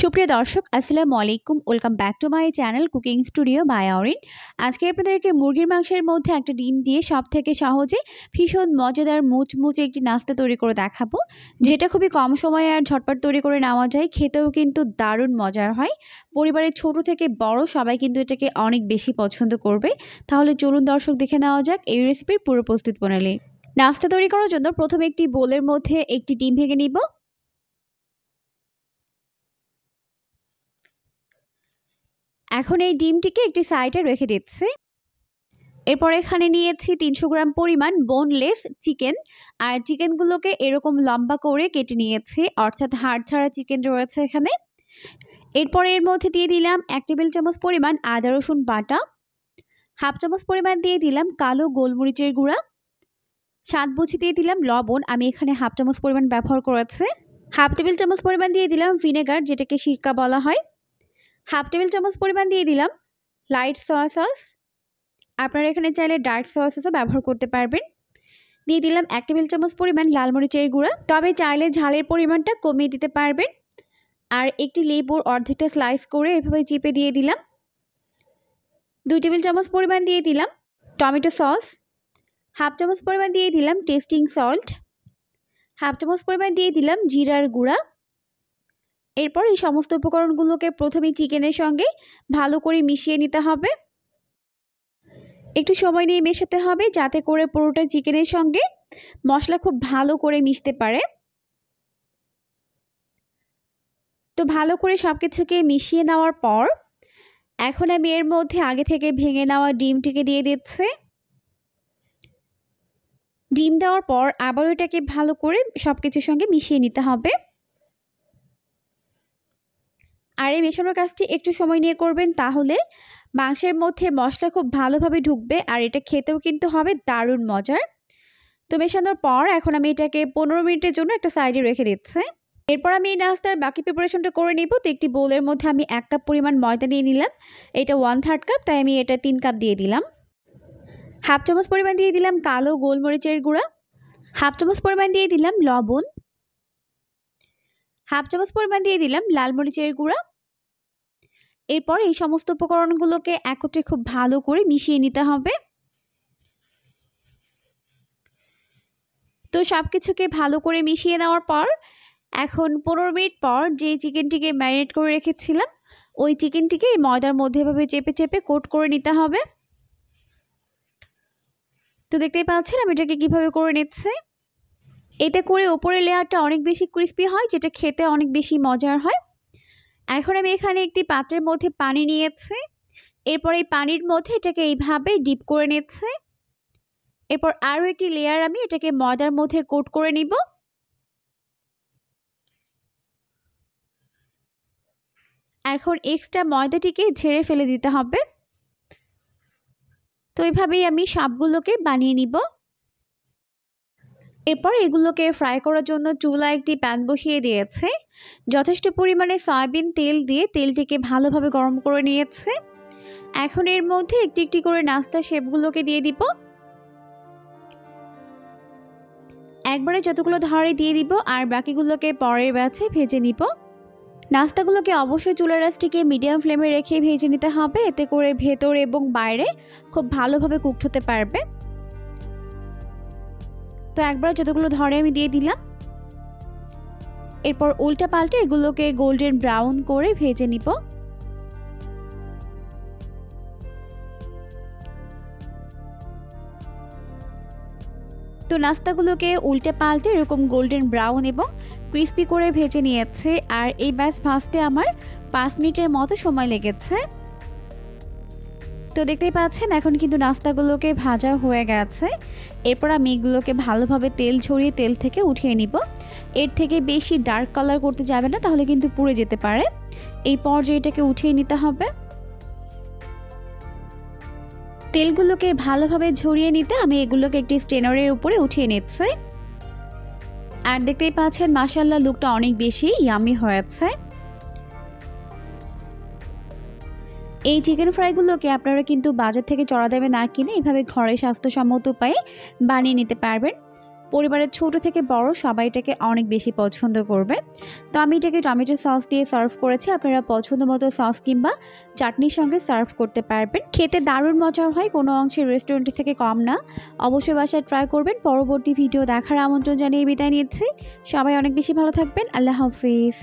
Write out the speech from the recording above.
সুপ্রিয় দর্শক আসসালামু আলাইকুম welcome back to my channel cooking studio by Orin. আজকে আপনাদেরকে মুরগির মাংসের মধ্যে একটা ডিম দিয়ে সবথেকে সহজে ভীষণ মজাদার মুচমুচে একটি নাস্তা তৈরি করে দেখাবো, যেটা খুবই কম সময়ে আর ঝটপট তৈরি করে নেওয়া যায়। খেতেও কিন্তু দারুণ মজার হয়। পরিবারের ছোট থেকে বড় সবাই কিন্তু এটাকে অনেক বেশি পছন্দ করবে। তাহলে চলুন দর্শক দেখে নেওয়া যাক এই রেসিপির পুরো প্রস্তুত প্রণালী। নাস্তা তৈরি করার জন্য প্রথমে একটি বোলের মধ্যে একটি ডিম ভেঙে নিব। এখন এই ডিমটিকে একটি সাইডে রেখে দিচ্ছি। এরপর এখানে নিয়েছি 300 গ্রাম পরিমাণ বোনলেস চিকেন, আর চিকেনগুলোকে এরকম লম্বা করে কেটে নিয়েছি, অর্থাৎ হাড় ছাড়া চিকেন রয়েছে এখানে। এরপর এর মধ্যে দিয়ে দিলাম 1 টেবিল চামচ পরিমাণ আদা রসুন বাটা, হাফ চামচ পরিমাণ দিয়ে দিলাম কালো গোলমরিচের গুঁড়া, স্বাদ বুঝে দিয়ে দিলাম লবণ, আমি এখানে হাফ চামচ পরিমাণ ব্যবহার করেছি। হাফ টেবিল চামচ পরিমাণ দিয়ে দিলাম ভিনেগার, যেটাকে সিরকা বলা হয়। হাফ টেবিল চামচ পরিমাণ দিয়ে দিলাম লাইট সয়া সস, আপনারা এখানে চাইলে ডার্ক সয়া সসও ব্যবহার করতে পারবেন। দিয়ে দিলাম 1 টেবিল চামচ পরিমাণ লাল মরিচের গুঁড়া, তবে চাইলে ঝালের পরিমাণটা কমিয়ে দিতে পারবেন। আর একটি লেবুর অর্ধেকটা স্লাইস করে এভাবে চিপে দিয়ে দিলাম। 2 টেবিল চামচ পরিমাণ দিয়ে দিলাম টমেটো সস, হাফ চামচ পরিমাণ দিয়ে দিলাম টেস্টিং সল্ট, হাফ চামচ পরিমাণ দিয়ে দিলাম জিরার গুঁড়া। এরপর এই সমস্ত উপকরণগুলোকে প্রথমে চিকেনের সঙ্গে ভালো করে মিশিয়ে নিতে হবে। একটু সময় নিয়ে মেশাতে হবে, যাতে করে পুরোটা চিকেনের সঙ্গে মশলা খুব ভালো করে মিশতে পারে। তো ভালো করে সব কিছুকে মিশিয়ে নেওয়ার পর এখন আমি এর মধ্যে আগে থেকে ভেঙে নেওয়া ডিমটিকে দিয়ে দিচ্ছি। ডিম দেওয়ার পর আবার এটাকে ভালো করে সব কিছুর সঙ্গে মিশিয়ে নিতে হবে। আর এই মেশানোর কাজটি একটু সময় নিয়ে করবেন, তাহলে মাংসের মধ্যে মশলা খুব ভালোভাবে ঢুকবে আর এটা খেতেও কিন্তু হবে দারুণ মজার। তো মেশানোর পর এখন আমি এটাকে 15 মিনিটের জন্য একটা সাইডে রেখে দিচ্ছি। এরপর আমি এই নাস্তার বাকি প্রিপারেশনটা করে নিব। তো একটি বোলের মধ্যে আমি 1 কাপ পরিমাণ ময়দা নিয়ে নিলাম, এটা 1/3 কাপ, তাই আমি এটা 3 কাপ দিয়ে দিলাম। হাফ চামচ পরিমাণ দিয়ে দিলাম কালো গোলমরিচের গুঁড়া, হাফ চামচ পরিমাণ দিয়ে দিলাম লবণ, হাফ চামচ পরিমাণ দিয়ে দিলাম লাল মরিচের গুঁড়া। এরপর এই সমস্ত উপকরণগুলোকে একত্রে খুব ভালো করে মিশিয়ে নিতে হবে। তো সব কিছুকে ভালো করে মিশিয়ে নেওয়ার পর এখন 15 মিনিট পর যে চিকেনটিকে ম্যারিনেট করে রেখেছিলাম ওই চিকেনটিকে এই ময়দার মধ্যে এভাবে চেপে চেপে কোট করে নিতে হবে। তো দেখতেই পাচ্ছেন আমি এটাকে কীভাবে করে নিচ্ছি। এতে করে ওপরের লেয়ারটা অনেক বেশি ক্রিস্পি হয়, যেটা খেতে অনেক বেশি মজার হয়। এখন আমি এখানে একটি পাত্রের মধ্যে পানি নিয়েছি, এরপর এই পানির মধ্যে এটাকে এইভাবে ডিপ করে নিচ্ছি। এরপর আরও একটি লেয়ার আমি এটাকে ময়দার মধ্যে কোট করে নিব। এখন এক্সট্রা ময়দাটিকে ঝেড়ে ফেলে দিতে হবে। তো এইভাবেই আমি সবগুলোকে বানিয়ে নিব। এরপর এগুলোকে ফ্রাই করার জন্য চুলায় একটি প্যান বসিয়ে দিয়েছে, যথেষ্ট পরিমাণে সয়াবিন তেল দিয়ে তেলটিকে ভালোভাবে গরম করে নিয়েছে। এখন এর মধ্যে একটি একটি করে নাস্তা শেপগুলোকে দিয়ে দিব। একবারে যতগুলো ধরে দিয়ে দিব আর বাকিগুলোকে পরের ব্যাচে ভেজে নিব। নাস্তাগুলোকে অবশ্যই চুলার আঁচটিকে মিডিয়াম ফ্লেমে রেখে ভেজে নিতে হবে, এতে করে ভেতর এবং বাইরে খুব ভালোভাবে কুকড হতে পারবে। তো একবার যতগুলো ধরে আমি দিয়ে দিলাম। এরপর উল্টা পাল্টে এগুলোকে গোল্ডেন ব্রাউন করে ভেজে নিব। তো নাস্তাগুলোকে উল্টে পাল্টে এরকম গোল্ডেন ব্রাউন এবং ক্রিস্পি করে ভেজে নিয়েছে, আর এই ব্যাচ ভাজতে আমার 5 মিনিটের মতো সময় লেগেছে। তো দেখতেই পাচ্ছেন এখন কিন্তু নাস্তাগুলোকে ভাজা হয়ে গেছে। এরপর আমি এগুলোকে ভালোভাবে তেল ছড়িয়ে তেল থেকে উঠিয়ে নিব। এর থেকে বেশি ডার্ক কালার করতে যাবে না, তাহলে কিন্তু পুড়ে যেতে পারে। এই পর্যায়ে এটাকে উঠিয়ে নিতে হবে। তেলগুলোকে ভালোভাবে ঝরিয়ে নিতে আমি এগুলোকে একটি স্ট্রেনারের উপরে উঠিয়ে নিচ্ছি। আর দেখতেই পাচ্ছেন মাশাআল্লাহ লুকটা অনেক বেশি ইয়ামি হয়েছে। এই চিকেন ফ্রাইগুলোকে আপনারা কিন্তু বাজার থেকে চড়া দামে না কিনে এভাবে ঘরে স্বাস্থ্যসম্মত উপায়ে বানিয়ে নিতে পারবেন। পরিবারের ছোট থেকে বড় সবাই এটাকে অনেক বেশি পছন্দ করবে। তো আমি এটাকে টমেটো সস দিয়ে সার্ভ করেছি। আপনারা পছন্দ মতো সস কিংবা চাটনির সঙ্গে সার্ভ করতে পারবেন। খেতে দারুণ মজার হয়, কোনো অংশে রেস্টুরেন্টের থেকে কম না। অবশ্যই বাসায় ট্রাই করবেন। পরবর্তী ভিডিও দেখার আমন্ত্রণ জানিয়ে বিদায় নিচ্ছি। সবাই অনেক বেশি ভালো থাকবেন। আল্লাহ হাফিজ।